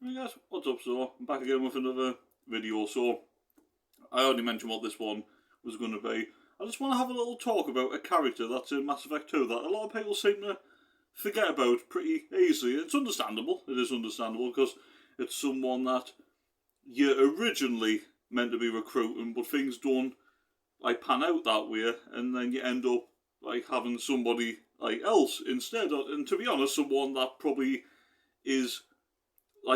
Hey guys, what's up? So, I'm back again with another video. So, I already mentioned what this one was going to be. I just want to have a little talk about a character that's in Mass Effect 2 that a lot of people seem to forget about pretty easily. It's understandable. It is understandable because it's someone that you originally meant to be recruiting, but things don't pan out that way, and then you end up having somebody else instead. And to be honest, someone that probably is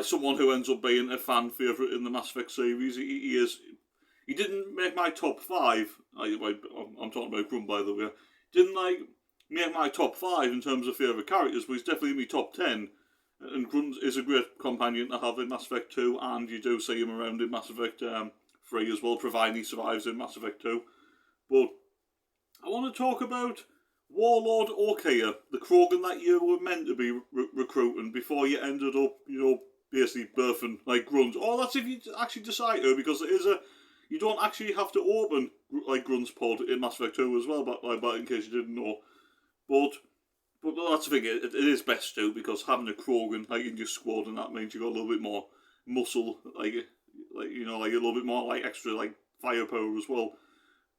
someone who ends up being a fan favourite in the Mass Effect series. He didn't make my top 5. I'm talking about Grunt, by the way. Didn't make my top 5 in terms of favourite characters, but he's definitely in my top 10. And Grunt is a great companion to have in Mass Effect 2, and you do see him around in Mass Effect 3 as well, providing he survives in Mass Effect 2. But I want to talk about Warlord Okeer, the Krogan that you were meant to be recruiting before you ended up, basically birthing Grunt. Or that's if you actually decide to, because it is you don't actually have to open Grunt's pod in Mass Effect 2 as well, but in case you didn't know. But that's the thing, it is best to, because having a Krogan in your squad, and that means you got a little bit more muscle, a little bit more extra firepower as well.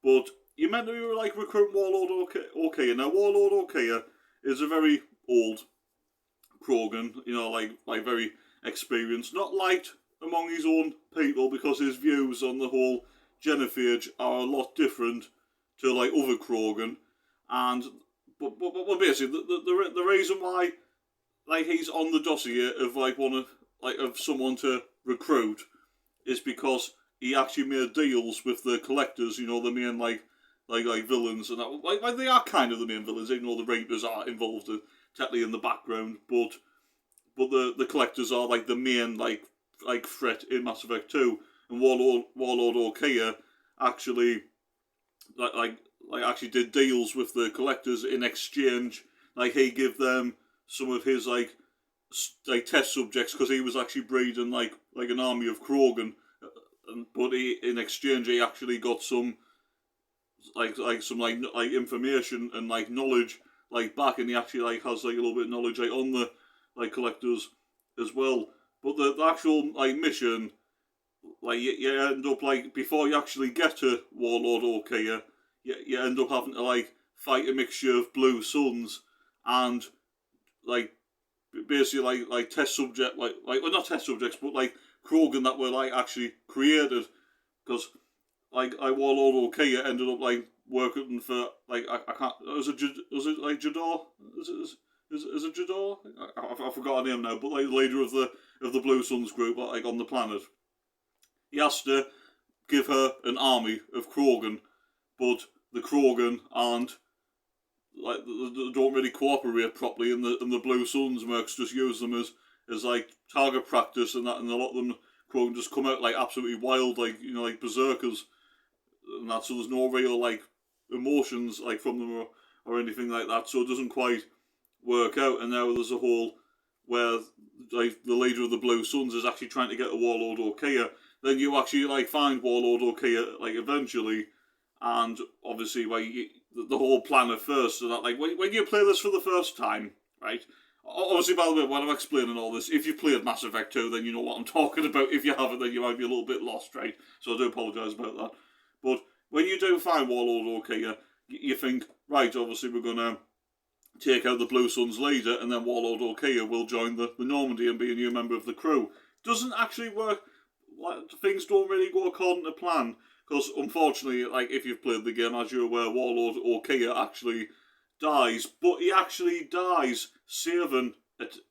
But you meant to be recruiting Warlord Okeer. Now Warlord Okeer is a very old Krogan, very experienced, not liked among his own people because his views on the whole genophage are a lot different to other Krogan, and but basically the reason why he's on the dossier of of someone to recruit is because he actually made deals with the collectors, the main villains, and that they are kind of the main villains, even though the Reapers are involved technically in the background, but the collectors are the main threat in Mass Effect 2, and Warlord Okeer actually actually did deals with the collectors in exchange. He gave them some of his test subjects because he was actually breeding an army of Krogan, but in exchange he actually got some information and knowledge back, and he actually has a little bit of knowledge on the collectors as well. But the actual mission, you end up before you actually get to Warlord Okeer, you end up having to fight a mixture of Blue Suns and basically test subject well, not test subjects, but Krogan that were actually created, because Warlord Okeer ended up working for I can't, was it Jador? Is it Jador? I forgot her name now, but the leader of the Blue Suns group on the planet. He has to give her an army of Krogan, but the Krogan aren't they don't really cooperate properly, and the Blue Suns mercs just use them as target practice, and that, and a lot of them Krogan just come out absolutely wild, berserkers and that. So there's no real emotions from them or anything like that. So it doesn't quite work out, and now there's a whole where the leader of the Blue Suns is actually trying to get a Warlord Okeer. Then you actually find Warlord Okeer eventually, and obviously the whole plan at first, so that when you play this for the first time, right? Obviously, by the way, when I'm explaining all this, if you've played Mass Effect 2, then you know what I'm talking about. If you haven't, then you might be a little bit lost, right? So I do apologise about that. But when you do find Warlord Okeer, you think, right, obviously we're going to take out the Blue Suns leader, and then Warlord Okeer will join the Normandy and be a new member of the crew. Doesn't actually work. Things don't really go according to plan, because unfortunately, if you've played the game, as you're aware, Warlord Okeer actually dies, but he actually dies saving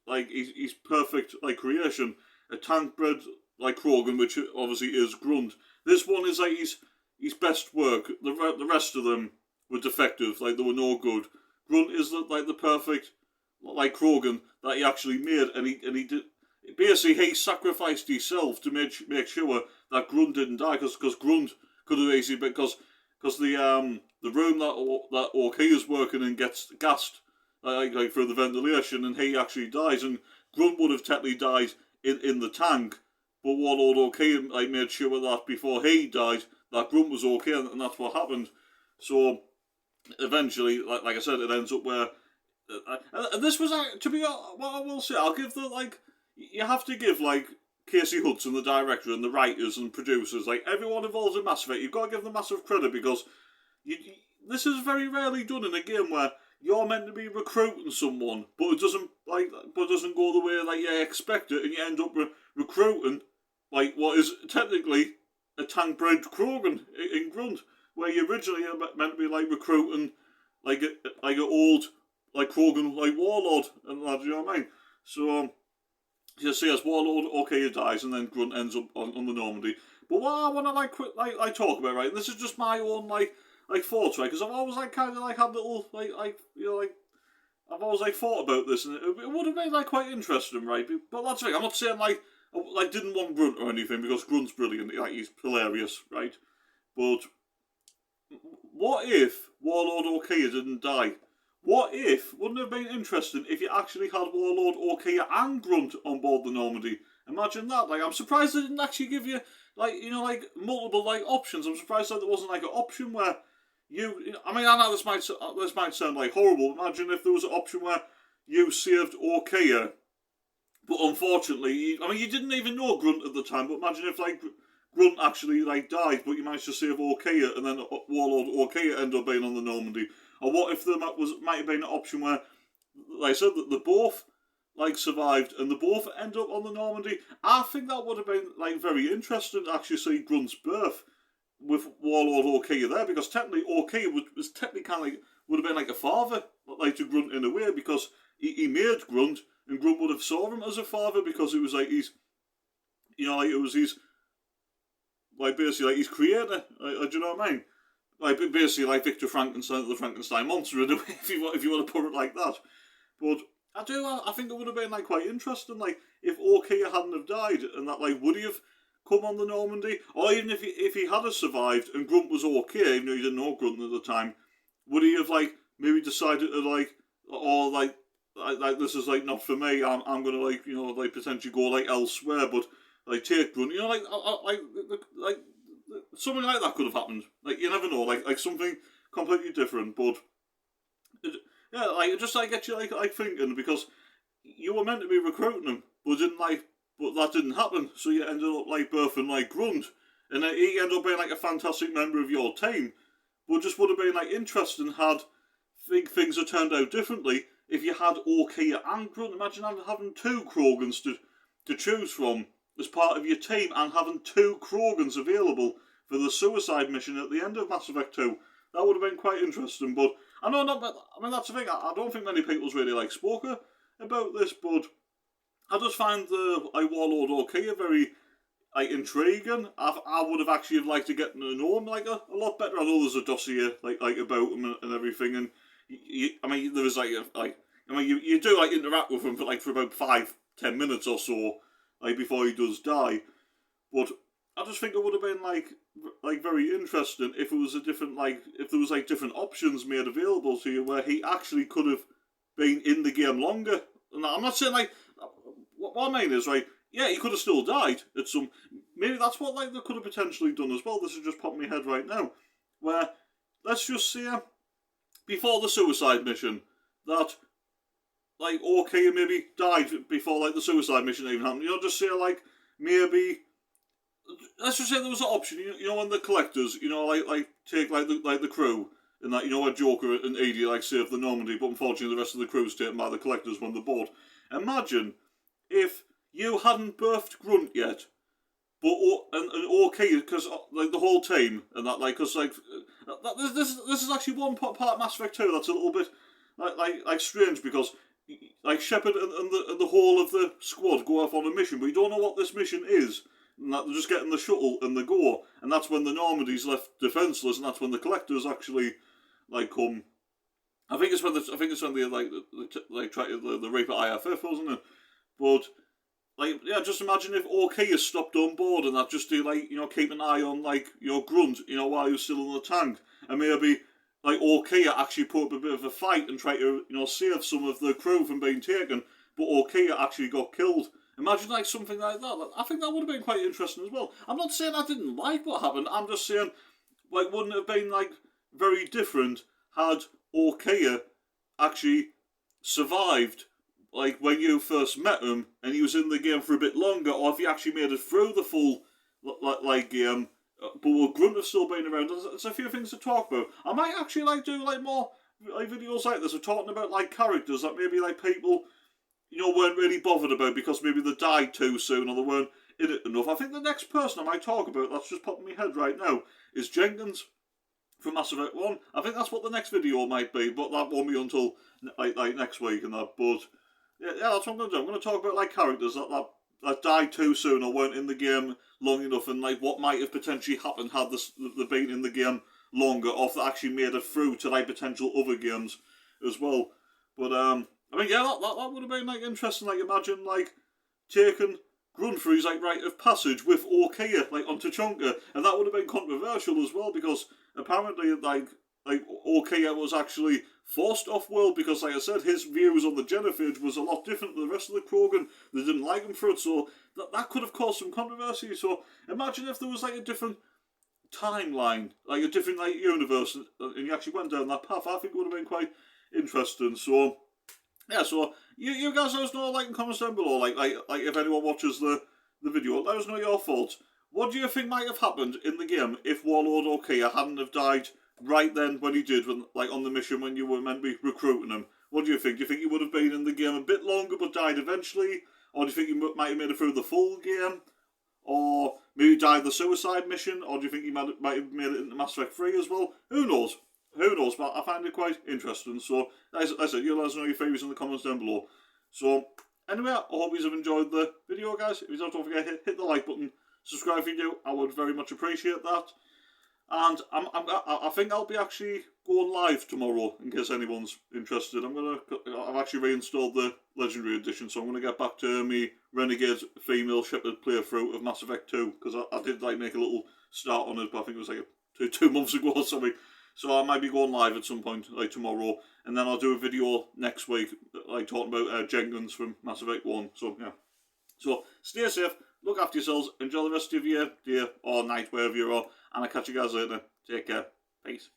his perfect creation, a tank bred Krogan, which obviously is Grunt. This one is his best work. The rest of them were defective, they were no good. Grunt is the perfect Krogan that he actually made, and he did. Basically, he sacrificed himself to make sure that Grunt didn't die, because Grunt could have easily, because the room that Okeer's working in gets gassed through the ventilation, and he actually dies, and Grunt would have technically died in the tank, but Warlord Okeer made sure that before he died, that Grunt was okay, and that's what happened. So eventually, like I said, it ends up where and this was, to be what I will say, I'll give the you have to give Casey Hudson, the director, and the writers and producers, like everyone involved in Mass Effect, you've got to give them massive credit because this is very rarely done in a game where you're meant to be recruiting someone, but it doesn't go the way like you expect it, and you end up recruiting like what is technically a tank-bred Krogan in Grunt, where you originally are meant to be like recruiting like an old like Krogan like Warlord and that, you know what I mean? So you see as Warlord Okeer dies and then Grunt ends up on the Normandy. But what I want to talk about, right, and this is just my own like thoughts, right, because I've always like kind of like had little I've always like thought about this, and it would have been like quite interesting, right? But that's the thing. I'm not saying like didn't want Grunt or anything, because Grunt's brilliant, like he's hilarious, right? But what if Warlord Okeer didn't die? What if, wouldn't it have been interesting if you actually had Warlord Okeer and Grunt on board the Normandy? Imagine that. Like, I'm surprised they didn't actually give you like multiple like options. I'm surprised that there wasn't like an option where I mean, I know this might sound like horrible. Imagine if there was an option where you saved Okeer, but unfortunately, you didn't even know Grunt at the time. But imagine if like Grunt actually like died, but you managed to save Okeer, and then Warlord Okeer ended up being on the Normandy. Or what if there might have been an option where, like I said, that they both like survived and they both end up on the Normandy? I think that would have been like very interesting to actually see Grunt's birth with Warlord Okeer there, because technically Okeer was technically kind of like, would have been like a father like to Grunt in a way, because he made Grunt, and Grunt would have saw him as a father, because it was like it was his like basically like his creator. Do you know what I mean? Like basically like Victor Frankenstein, the Frankenstein monster, in a way, if you want to put it like that. But I think it would have been like quite interesting, like if Okeer hadn't have died, and that like would he have come on the Normandy, or even if he had have survived and Grunt was okay, even though he didn't know Grunt at the time, would he have like maybe decided to like, or like this is like not for me, I'm gonna like like potentially go like elsewhere, but like take Grunt, like something like that could have happened. Like you never know, like something completely different. But yeah, like it just like get you like thinking, because you were meant to be recruiting him, but that didn't happen. So you ended up like birthing like Grunt, and then he ended up being like a fantastic member of your team. But just would have been like interesting had things had turned out differently if you had Okeer and Grunt. Imagine having two Krogans to choose from as part of your team, and having two Krogans available for the suicide mission at the end of Mass Effect 2. That would have been quite interesting. But I know not. I mean, that's the thing. I don't think many people's really like spoke about this, but I just find the Warlord Okeer very like intriguing. I would have actually liked to get to know him like a lot better. I know there's a dossier like about him and everything, and there is you do like interact with him for about 5-10 minutes or so, like before he does die. But I just think it would have been like very interesting if it was if there was like different options made available to you where he actually could have been in the game longer. And I'm not saying like what I mean is right. Yeah, he could have still died at some. Maybe that's what like they could have potentially done as well. This is just popping my head right now. Where let's just say before the suicide mission that like Okeer maybe died before like the suicide mission even happened. Just say like maybe let's just say there was an option. When the collectors like take like the crew. And that where Joker and Edie like save the Normandy, but unfortunately the rest of the crew's taken by the collectors when they're bored. Imagine if you hadn't birthed Grunt yet, but and Okeer, because like the whole team and that because this is actually one part of Mass Effect 2 that's a little bit like strange, because like Shepard and the whole of the squad go off on a mission, but you don't know what this mission is. And that they're just getting the shuttle and they go, and that's when the Normandy's left defenseless, and that's when the collectors actually like come. I think it's when they try the rape at IFF, wasn't it? But just imagine if Okeer stopped on board and that just to keep an eye on Grunt while he was still in the tank, and maybe like Okeer actually put up a bit of a fight and try to save some of the crew from being taken, but Okeer actually got killed. Imagine like something like that. I think that would have been quite interesting as well. I'm not saying I didn't like what happened. I'm just saying wouldn't it have been very different had Okeer actually survived like when you first met him and he was in the game for a bit longer, or if he actually made it through the full game, but will Grunt have still been around? There's a few things to talk about. I might actually like do like more like videos like this of talking about like characters that maybe like people weren't really bothered about because maybe they died too soon or they weren't in it enough. I think the next person I might talk about that's just popping in my head right now is Jenkins from Mass Effect 1. I think that's what the next video might be, but that won't be until like next week and that. But yeah, that's what I'm going to do. I'm going to talk about like characters that died too soon or weren't in the game long enough, and like what might have potentially happened had they been in the game longer, or if they actually made it through to like potential other games as well. But I mean, yeah, that would have been like interesting. Like imagine like taking Grunt through his like rite of passage with Okeer like on Tuchanka, and that would have been controversial as well because apparently like Okeer was actually forced off world because, like I said, his views on the genophage was a lot different than the rest of the Krogan. They didn't like him for it, so that could have caused some controversy. So imagine if there was like a different timeline, like a different like universe, and you actually went down that path. I think it would have been quite interesting. So yeah, so you guys let us know like in comments down below, like if anyone watches the video, let us know your thoughts. What do you think might have happened in the game if Warlord Okeer hadn't have died right then when he did, like on the mission when you were meant to be recruiting him? What do you think? Do you think he would have been in the game a bit longer but died eventually? Or do you think he might have made it through the full game? Or maybe died the suicide mission? Or do you think he might have made it into Mass Effect 3 as well? Who knows? Who knows? But I find it quite interesting. So, as I said, you let us know your favourites in the comments down below. So, anyway, I hope you have enjoyed the video, guys. If you don't forget, hit the like button. Subscribe if you do. I would very much appreciate that. And I think I'll be actually going live tomorrow in case anyone's interested. I've actually reinstalled the Legendary Edition, so I'm gonna get back to me Renegade female Shepherd playthrough of Mass Effect 2 because I did like make a little start on it, but I think it was like two months ago or something. So I might be going live at some point like tomorrow, and then I'll do a video next week like talking about Jenkins from Mass Effect 1. So yeah. So stay safe. Look after yourselves. Enjoy the rest of your day or night, wherever you are. And I'll catch you guys later. Take care. Peace.